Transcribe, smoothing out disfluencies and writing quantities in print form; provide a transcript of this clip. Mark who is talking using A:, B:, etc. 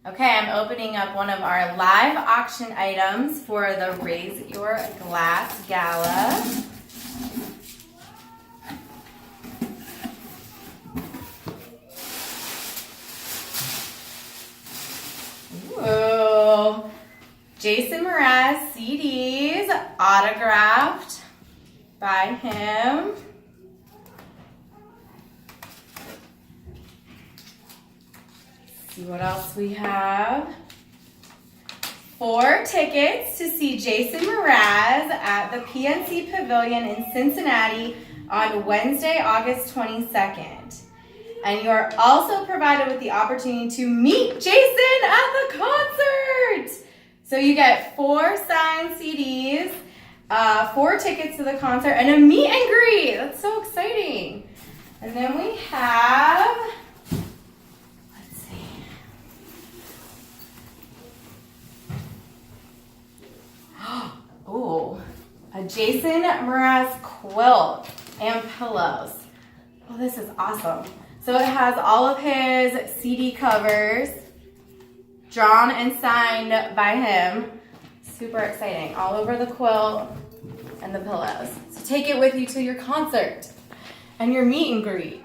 A: Okay, I'm opening up one of our live auction items for the Raise Your Glass Gala. Ooh, Jason Mraz CDs, autographed by him. See what else we have. 4 tickets to see Jason Mraz at the PNC Pavilion in Cincinnati on Wednesday, August 22nd. And you are also provided with the opportunity to meet Jason at the concert. So you get 4 signed CDs, 4 tickets to the concert, and a meet and greet. That's so exciting. And then we have, let's see. Oh, a Jason Mraz quilt and pillows. Oh, this is awesome. So it has all of his CD covers drawn and signed by him. Super exciting. All over the quilt and the pillows. So take it with you to your concert and your meet and greet.